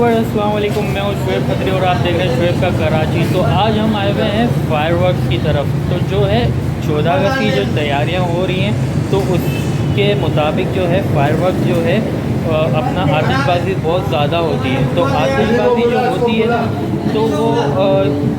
Viewers अस्सलाम वालेकुम, मैं हूं शुएब खत्री और आप देख रहे हैं शुएब का कराची। तो आज हम आए हुए हैं फायरवर्क्स की तरफ। तो जो है 14 अगस्त की जो तैयारियां हो रही हैं तो उसके मुताबिक जो है फायरवर्क जो है अपना आतिशबाजी बहुत ज़्यादा होती है। तो आतिशबाजी जो होती है तो वो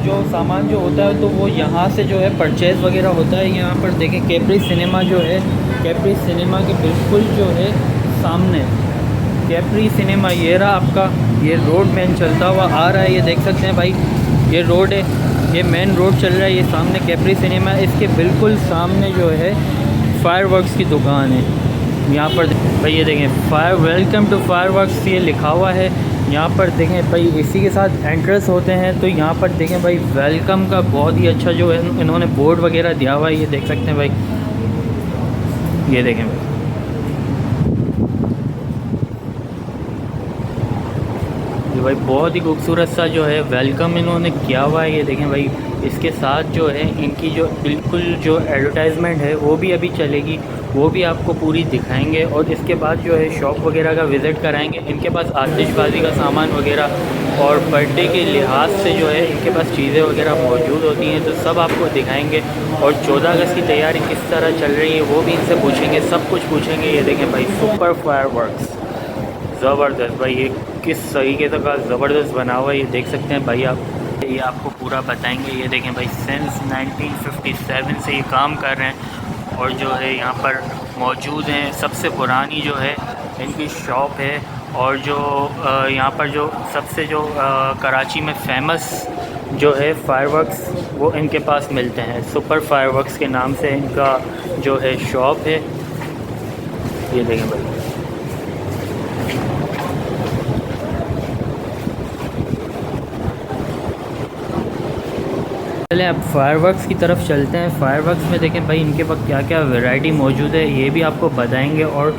जो सामान जो होता है तो वो यहाँ से जो है परचेज़ वगैरह होता है। यहाँ पर देखें कैप्री सिनेमा जो है, कैप्री सिनेमा के बिल्कुल जो है सामने कैप्री सिनेमा ये रहा आपका। ये रोड मेन चलता हुआ आ रहा है, ये देख सकते हैं भाई, ये रोड है, ये मेन रोड चल रहा है। ये सामने कैप्री सिनेमा है, इसके बिल्कुल सामने जो है फायरवर्क्स की दुकान है। यहाँ पर भाई ये देखें वेलकम टू फायरवर्क्स ये लिखा हुआ है। यहाँ पर देखें भाई इसी के साथ एंट्रेंस होते हैं। तो यहाँ पर देखें भाई वेलकम का बहुत ही अच्छा जो है इन्होंने बोर्ड वगैरह दिया हुआ है, ये देख सकते हैं भाई, ये देखें भाई। भाई बहुत ही खूबसूरत सा जो है वेलकम इन्होंने किया हुआ है, ये देखें भाई। इसके साथ जो है इनकी जो बिल्कुल जो एडवर्टाइजमेंट है वो भी अभी चलेगी, वो भी आपको पूरी दिखाएंगे। और इसके बाद जो है शॉप वगैरह का विज़िट कराएंगे। इनके पास आतिशबाजी का सामान वगैरह और बर्थडे के लिहाज से जो है इनके पास चीज़ें वगैरह मौजूद होती हैं, तो सब आपको दिखाएंगे। और 14 अगस्त की तैयारी किस तरह चल रही है वो भी इनसे पूछेंगे, सब कुछ पूछेंगे। ये देखें भाई सुपर फायरवर्क्स ज़बरदस्त भाई, ये किस तरीके से का ज़बरदस्त बना हुआ है, ये देख सकते हैं भाई आप। ये आपको पूरा बताएंगे। ये देखें भाई सिंस 1957 से ये काम कर रहे हैं और जो है यहाँ पर मौजूद हैं। सबसे पुरानी जो है इनकी शॉप है। और जो यहाँ पर जो सबसे जो कराची में फेमस जो है फायरवर्क्स वो इनके पास मिलते हैं। सुपर फायरवर्क्स के नाम से इनका जो है शॉप है, ये देखें भाई। चलें अब फायरवर्क्स की तरफ चलते हैं। फायरवर्क्स में देखें भाई इनके पास क्या क्या वैरायटी मौजूद है ये भी आपको बताएंगे। और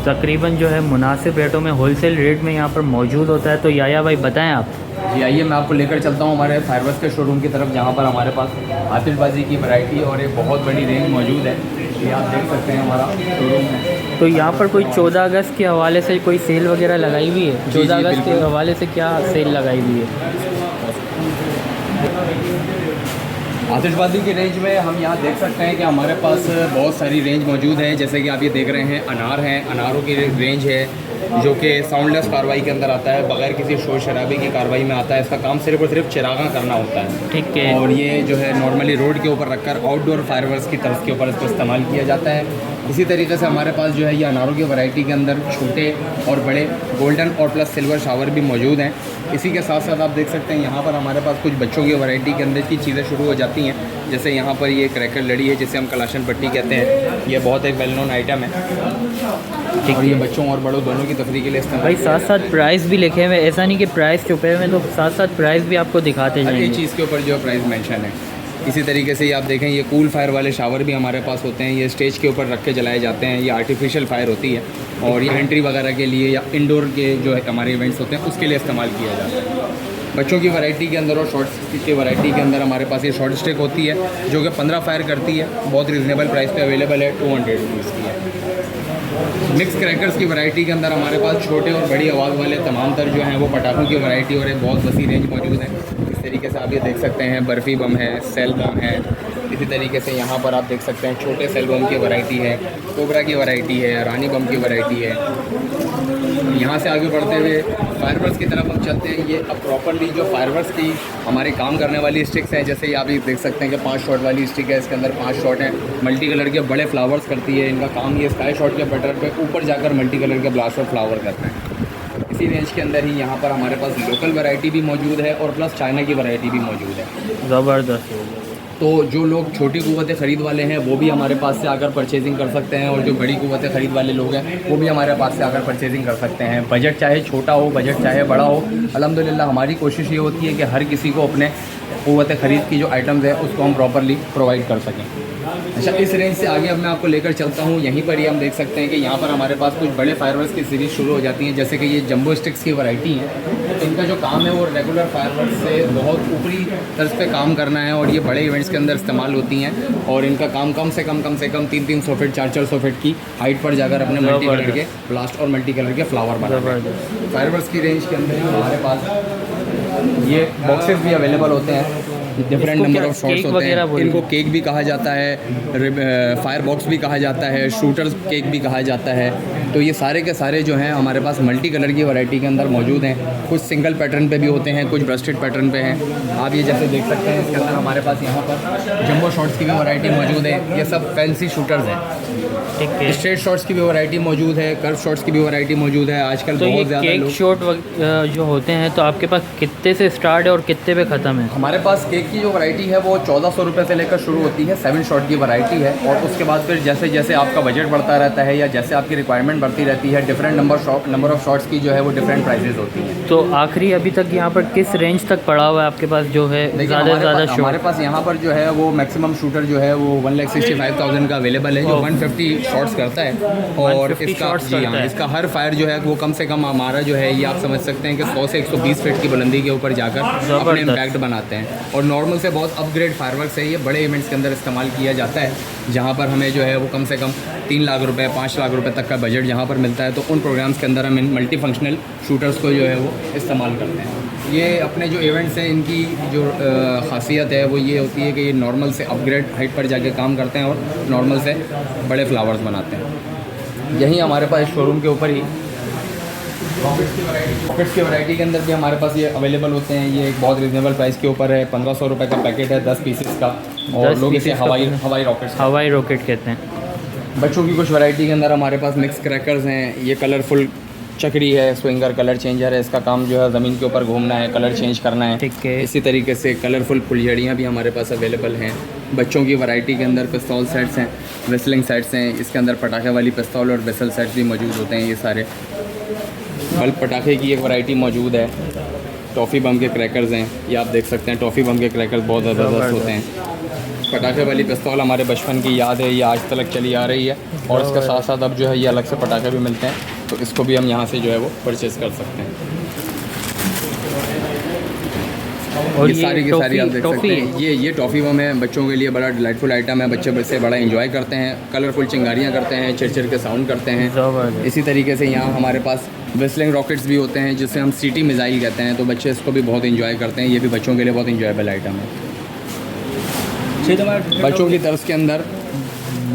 तकरीबन जो है मुनासिब रेटों में, होलसेल रेट में यहाँ पर मौजूद होता है। तो याया भाई बताएं आप। जी आइए, मैं आपको लेकर चलता हूँ हमारे फायरवर्क्स के शोरूम की तरफ, जहाँ पर हमारे पास आतिशबाजी की वैरायटी और एक बहुत बड़ी रेंज मौजूद है। ये आप देख सकते हैं हमारा शोरूम है। तो यहाँ पर कोई 14 अगस्त के हवाले से कोई सेल वगैरह लगाई हुई है? 14 अगस्त के हवाले से क्या सेल लगाई हुई है? आतिशबाजी की रेंज में हम यहाँ देख सकते हैं कि हमारे पास बहुत सारी रेंज मौजूद है। जैसे कि आप ये देख रहे हैं अनार हैं, अनारों की रेंज है जो कि साउंडलेस कार्रवाई के अंदर आता है, बगैर किसी शोर शराबे की कार्रवाई में आता है। इसका काम सिर्फ और सिर्फ चिरागा करना होता है, ठीक है। और ये जो है नॉर्मली रोड के ऊपर रखकर आउटडोर फायरवर्क्स की तर्ज के ऊपर इसको इस्तेमाल किया जाता है। इसी तरीके से हमारे पास जो है ये अनारों की वैरायटी के अंदर छोटे और बड़े गोल्डन और प्लस सिल्वर शावर भी मौजूद हैं। इसी के साथ साथ आप देख सकते हैं यहाँ पर हमारे पास कुछ बच्चों की वैरायटी के अंदर की चीज़ें शुरू हो जाती हैं। जैसे यहाँ पर ये क्रैकर लड़ी है जिसे हम कलाशन पट्टी कहते हैं, ये बहुत एक वेल नोन आइटम है, और ये बच्चों और बड़ों दोनों की तफरीह के लिए इस्तेमाल। भाई साथ साथ प्राइस भी लिखे हुए, ऐसा नहीं कि प्राइस छुपे हुए, तो साथ साथ प्राइस भी आपको दिखाते जाएंगे। हर एक चीज़ के ऊपर जो प्राइस मेंशन है। इसी तरीके से ये आप देखें ये कूल फायर वाले शावर भी हमारे पास होते हैं। ये स्टेज के ऊपर रख के जलाए जाते हैं। ये आर्टिफिशियल फायर होती है और ये एंट्री वगैरह के लिए या इंडोर के जो है हमारे इवेंट्स होते हैं उसके लिए इस्तेमाल किया जाता है। बच्चों की वैरायटी के अंदर और शॉर्ट स्टिक की वैरायटी के अंदर हमारे पास ये शॉर्ट स्टिक होती है जो कि 15 फायर करती है। बहुत रिजनेबल प्राइस पे अवेलेबल है, 200 रुपीज़ की है। मिक्स क्रैकर्स की वैरायटी के अंदर हमारे पास छोटे और बड़ी आवाज़ वाले तमाम तर जो हैं वो पटाखों की वैरायटी और एक बहुत वसी रेंज मौजूद है। इस तरीके से आप ये देख सकते हैं बर्फ़ी बम है, सेल बम है। इसी तरीके से यहाँ पर आप देख सकते हैं छोटे सेल बम की वैरायटी है, कोबरा की वैरायटी है, रानी बम की वैरायटी है। यहाँ से आगे बढ़ते हुए फायरवर्क्स की तरफ हम चलते हैं। ये अब प्रॉपरली जो फायरवर्क्स की हमारे काम करने वाली स्टिक्स हैं, जैसे आप ये देख सकते हैं कि 5 शॉट वाली स्टिक है, इसके अंदर 5 शॉट हैं। मल्टी कलर के बड़े फ्लावर्स करती है। इनका काम ये स्काई शॉट के बटन पे ऊपर जाकर मल्टी कलर के ब्लास्ट और फ्लावर करते हैं। इसी रेंज के अंदर ही यहाँ पर हमारे पास लोकल वैरायटी भी मौजूद है और प्लस चाइना की वैरायटी भी मौजूद है। ज़बरदस्त। तो जो लोग छोटी कुव्वतें ख़रीद वाले हैं वो भी हमारे पास से आकर परचेजिंग कर सकते हैं, और जो बड़ी कुव्वतें ख़रीद वाले लोग हैं वो भी हमारे पास से आकर परचेजिंग कर सकते हैं। बजट चाहे छोटा हो, बजट चाहे बड़ा हो, अल्हम्दुलिल्लाह हमारी कोशिश ये होती है कि हर किसी को अपने कुव्वत ख़रीद की जो आइटम्स है उसको हम प्रॉपरली प्रोवाइड कर सकें। अच्छा, इस रेंज से आगे अब मैं आपको लेकर चलता हूँ। यहीं पर ही हम देख सकते हैं कि यहाँ पर हमारे पास कुछ बड़े फायरवर्क्स की सीरीज़ शुरू हो जाती हैं, जैसे कि ये जंबो स्टिक्स की वैरायटी है। इनका जो काम है वो रेगुलर फायरवर्क्स से बहुत ऊपरी तर्ज पे काम करना है और ये बड़े इवेंट्स के अंदर इस्तेमाल होती हैं। और इनका काम कम से कम 300 फीट 400 फीट की हाइट पर जाकर अपने मल्टी कलर के ब्लास्ट और मल्टी कलर के फ्लावर बनाते हैं। फायरवर्क्स की रेंज के अंदर हमारे पास ये बॉक्सेस भी अवेलेबल होते हैं, डिफरेंट नंबर ऑफ शॉट्स होते हैं। इनको केक भी कहा जाता है, फायर बॉक्स भी कहा जाता है, शूटर्स केक भी कहा जाता है। तो ये सारे के सारे जो हैं हमारे पास मल्टी कलर की वैरायटी के अंदर मौजूद हैं। कुछ सिंगल पैटर्न पे भी होते हैं, कुछ ब्रस्टेड पैटर्न पे हैं। आप ये जैसे देख सकते हैं, इसके अंदर हमारे पास यहाँ पर जंबो शॉट्स की भी वैरायटी मौजूद है। ये सब फैंसी शूटर्स हैं। स्ट्रेट शॉट्स की भी वैरायटी मौजूद है, कर्व शॉट्स की भी वैरायटी मौजूद है। आजकल तो बहुत ज़्यादा केक शॉट जो होते हैं, तो आपके पास कितने से स्टार्ट है और कितने पे ख़त्म है? हमारे पास केक की जो वैरायटी है वो 1400 रुपये से लेकर शुरू होती है। 7 शॉट की वैरायटी है। और उसके बाद फिर जैसे जैसे आपका बजट बढ़ता रहता है या जैसे आपकी रिक्वायरमेंट बढ़ती रहती है, डिफरेंट नंबर ऑफ शॉट्स की जो है वो डिफरेंट प्राइजेस होती हैं। तो आखिरी अभी तक यहाँ पर किस रेंज तक पड़ा हुआ है आपके पास जो है ज़्यादा से ज़्यादा शॉट? हमारे पास यहाँ पर जो है वो मैक्सिमम शूटर जो है वो 1,65,000 का अवेलेबल है, जो 150 शॉट्स करता है। और इसका हर फायर जो है वो कम से कम हमारा जो है ये आप समझ सकते हैं कि 100 से 120 फीट की बुलंदी के ऊपर जाकर अपने इम्पैक्ट बनाते हैं। और नॉर्मल से बहुत अपग्रेड फायरवर्क्स है। ये बड़े इवेंट्स के अंदर इस्तेमाल किया जाता है, जहाँ पर हमें जो है वो कम से कम 3 लाख रुपए 5 लाख रुपए तक का बजट यहाँ पर मिलता है। तो उन प्रोग्राम्स के अंदर हम इन मल्टी फंक्शनल शूटर्स को जो है वो इस्तेमाल करते हैं। ये अपने जो इवेंट्स हैं इनकी जो खासियत है वो ये होती है कि ये नॉर्मल से अपग्रेड हाइट पर जाके काम करते हैं और नॉर्मल से बड़े फ्लावर्स बनाते हैं। यहीं हमारे पास शोरूम के ऊपर ही रॉकेट्स की वैरायटी के अंदर भी हमारे पास ये अवेलेबल होते हैं। ये एक बहुत रिजनेबल प्राइस के ऊपर है, 1500 रुपये का पैकेट है 10 पीसेस का। और लोग इसे हवाई रॉकेट कहते हैं। बच्चों की कुछ वैरायटी के अंदर हमारे पास मिक्स क्रैकर्स हैं। ये कलरफुल चक्री है, स्विंगर कलर चेंजर है। इसका काम जो है ज़मीन के ऊपर घूमना है, कलर चेंज करना है। ठीक है। इसी तरीके से कलरफुल फुलझड़ियाँ भी हमारे पास अवेलेबल हैं। बच्चों की वैरायटी के अंदर पिस्तौल सेट्स हैं, वेसलिंग सेट्स हैं। इसके अंदर पटाखे वाली पिस्तौल और वेसल सेट्स भी मौजूद होते हैं। ये सारे बल्ब पटाखे की एक वैरायटी मौजूद है। टॉफ़ी बम के क्रैकर्स हैं, ये आप देख सकते हैं। टॉफ़ी बम के क्रैकर्स बहुत ज़बरदस्त होते हैं। पटाखे वाली पिस्तौल हमारे बचपन की याद है, ये आज तक चली आ रही है। और इसके साथ साथ अब जो है ये अलग से पटाखे भी मिलते हैं, तो इसको भी हम यहाँ से जो है वो परचेज़ कर सकते हैं। और ये सारी की सारी आप देख सकते हैं। ये टॉफ़ी बम है, बच्चों के लिए बड़ा डिलाइटफुल आइटम है। बच्चे बच्चे बड़ा एंजॉय करते हैं, कलरफुल चिंगारियाँ करते हैं, चिरचिर के साउंड करते हैं। इसी तरीके से यहाँ हमारे पास वेस्लिंग रॉकेट्स भी होते हैं, जिसे हम सिटी मिसाइल कहते हैं। तो बच्चे इसको भी बहुत एंजॉय करते हैं। ये भी बच्चों के लिए बहुत इंजॉयबल आइटम है। बच्चों की तरफ के अंदर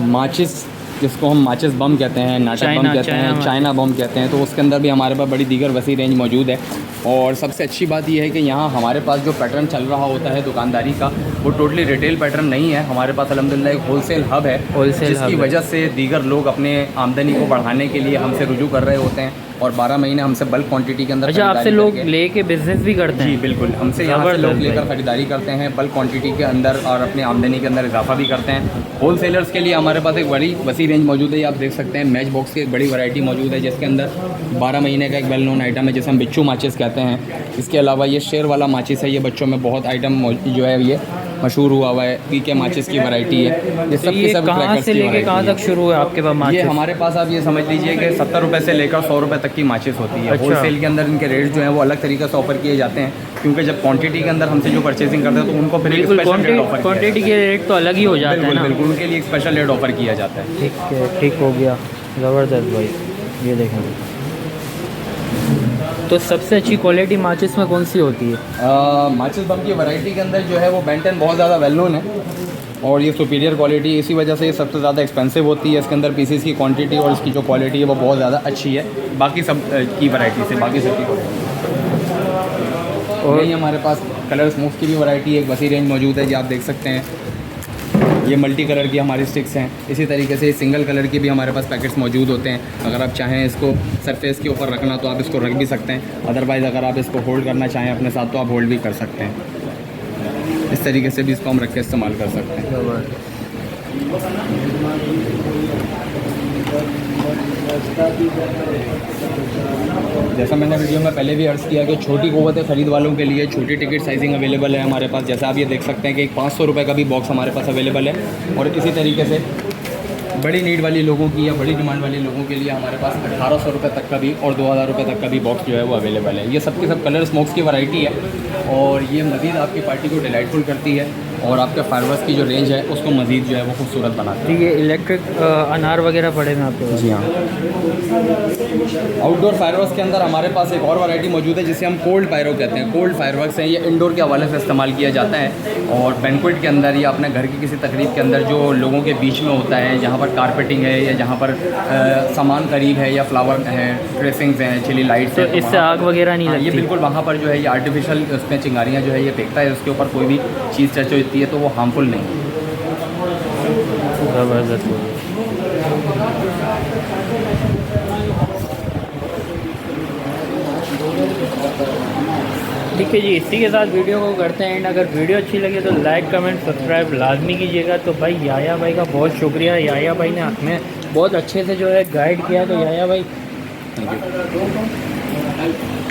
माचिस, जिसको हम माचिस बम कहते हैं, नाटक बम कहते हैं, चाइना बम कहते हैं, तो उसके अंदर भी हमारे पास बड़ी दीगर वसी रेंज मौजूद है। और सबसे अच्छी बात यह है कि यहाँ हमारे पास जो पैटर्न चल रहा होता है दुकानदारी का, वो टोटली रिटेल पैटर्न नहीं है। हमारे पास अल्हम्दुलिल्लाह एक होलसेल हब है, जिसकी वजह से दीगर लोग अपने आमदनी को बढ़ाने के लिए हमसे रुजू कर रहे होते हैं। और 12 महीने हमसे बल्क क्वांटिटी के अंदर अच्छा, आपसे लोग लेके बिजनेस भी करते हैं? जी बिल्कुल, हमसे यहाँ से लोग लेकर ख़रीदारी करते हैं बल्क क्वांटिटी के अंदर और अपनी आमदनी के अंदर इजाफा भी करते हैं। होल सेलर्स के लिए हमारे पास एक बड़ी वसी रेंज मौजूद है। आप देख सकते हैं मैच बॉक्स की एक बड़ी वैरायटी मौजूद है, जिसके अंदर 12 महीने का एक वेल नोन आइटम है, जिसे हम बिच्छू माचिस कहते हैं। इसके अलावा ये शेर वाला माचिस है, ये बच्चों में बहुत आइटम जो है ये मशहूर हुआ हुआ है। पीके माचिस की वैरायटी है। ये सब के सब कहाँ से लेके कहाँ तक शुरू है आपके पास माचिस? ये हमारे पास आप ये समझ लीजिए कि 70 रुपये से लेकर 100 रुपये तक की माचिस होती है। अच्छा। होलसेल के अंदर इनके रेट जो हैं वो अलग तरीके से ऑफर किए जाते हैं, क्योंकि जब क्वांटिटी के अंदर हमसे जो परचेजिंग करते हैं तो उनको फिर क्वांटिटी के रेट तो अलग ही हो जाते हैं ना। बिल्कुल, उनके लिए एक स्पेशल रेट ऑफर किया जाता है। ठीक है, ठीक हो गया, ज़बरदस्त भाई। ये देखें, तो सबसे अच्छी क्वालिटी माचिस में कौन सी होती है? माचिस बम की वैरायटी के अंदर जो है वो बेंटन बहुत ज़्यादा वेल नोन है और ये सुपीरियर क्वालिटी, इसी वजह से ये सबसे ज़्यादा एक्सपेंसिव होती है। इसके अंदर पीसेस की क्वांटिटी और इसकी जो क्वालिटी है वो बहुत ज़्यादा अच्छी है बाकी सब की वैरायटी से, बाकी सब की क्वालिटी। और यही हमारे पास कलर स्मोक्स की भी वैरायटी एक वसी रेंज मौजूद है, जो आप देख सकते हैं। ये मल्टी कलर की हमारी स्टिक्स हैं। इसी तरीके से सिंगल कलर की भी हमारे पास पैकेट्स मौजूद होते हैं। अगर आप चाहें इसको सरफेस के ऊपर रखना तो आप इसको रख भी सकते हैं, अदरवाइज़ अगर आप इसको होल्ड करना चाहें अपने साथ तो आप होल्ड भी कर सकते हैं। इस तरीके से भी इसको हम रख के इस्तेमाल कर सकते हैं। जैसा मैंने वीडियो में पहले भी अर्ज़ किया कि छोटी क़ुव्वत ख़रीद वालों के लिए छोटी टिकट साइजिंग अवेलेबल है हमारे पास। जैसा आप ये देख सकते हैं कि एक 500 रुपये का भी बॉक्स हमारे पास अवेलेबल है। और इसी तरीके से बड़ी नीड वाली लोगों की या बड़ी डिमांड वाले लोगों के लिए हमारे पास 1800 रुपये तक का भी और 2000 रुपये तक का भी बॉक्स जो है वो अवेलेबल है। ये सब के सब कलर स्मोक्स की वैरायटी है और ये मज़ीद आपकी पार्टी को डिलाइटफुल करती है और आपके फायरवर्क्स की जो रेंज है उसको मज़ीद जो है वो खूबसूरत बनाती है। ठीक है, इलेक्ट्रिक अनार वगैरह पड़े हैं आपके पास? जी हाँ। आउटडोर फायरवर्क्स के अंदर हमारे पास एक और वैरायटी मौजूद है जिसे हम कोल्ड पायरो कहते हैं। कोल्ड फायरवर्क्स हैं, ये इंडोर के हवाले से इस्तेमाल किया जाता है और बैंक्वेट के अंदर या अपने घर की किसी तकरीब के अंदर जो लोगों के बीच में होता है, जहाँ पर कारपेटिंग है या जहाँ पर सामान करीब है या फ्लावर हैं, ड्रेसिंग्स हैं, चिली लाइट्स तो इससे आग वगैरह नहीं लगती? ये बिल्कुल वहाँ पर जो है ये आर्टिफिशियल उसमें चिंगारियाँ जो है ये फेंकता है, उसके ऊपर कोई भी चीज़ टच होती है तो वो हार्मफुल नहीं है। ज़बरदस्त। ठीक है जी, इसी के साथ वीडियो को करते हैं एंड। अगर वीडियो अच्छी लगे तो लाइक कमेंट सब्सक्राइब लाजमी कीजिएगा। तो भाई याया भाई का बहुत शुक्रिया। याया भाई ने हमें बहुत अच्छे से जो है गाइड किया। तो याया भाई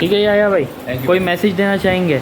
ठीक है। याया भाई कोई मैसेज देना चाहेंगे?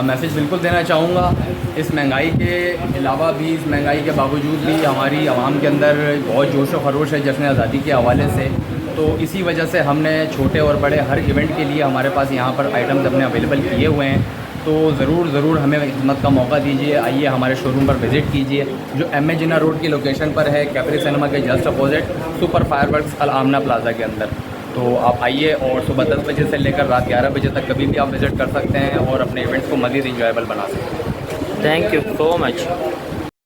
मैसेज बिल्कुल देना चाहूँगा। इस महंगाई के अलावा भी, इस महंगाई के बावजूद भी हमारी आवाम के अंदर बहुत जोश व खरोश है जश्न आज़ादी के हवाले से। तो इसी वजह से हमने छोटे और बड़े हर इवेंट के लिए हमारे पास यहाँ पर आइटम्स अपने अवेलेबल किए हुए हैं। तो ज़रूर हमें खिदमत का मौका दीजिए, आइए हमारे शोरूम पर विज़िट कीजिए जो एम.ए. जिन्ना रोड की लोकेशन पर है, कैपरी सिनेमा के जस्ट अपोजिट सुपर फायरवर्क्स अल आमना प्लाजा के अंदर। तो आप आइए और सुबह 10 बजे से लेकर रात 11 बजे तक कभी भी आप विज़िट कर सकते हैं और अपने इवेंट्स को मज़ीद इंजॉयबल बना सकते हैं। Thank you so much.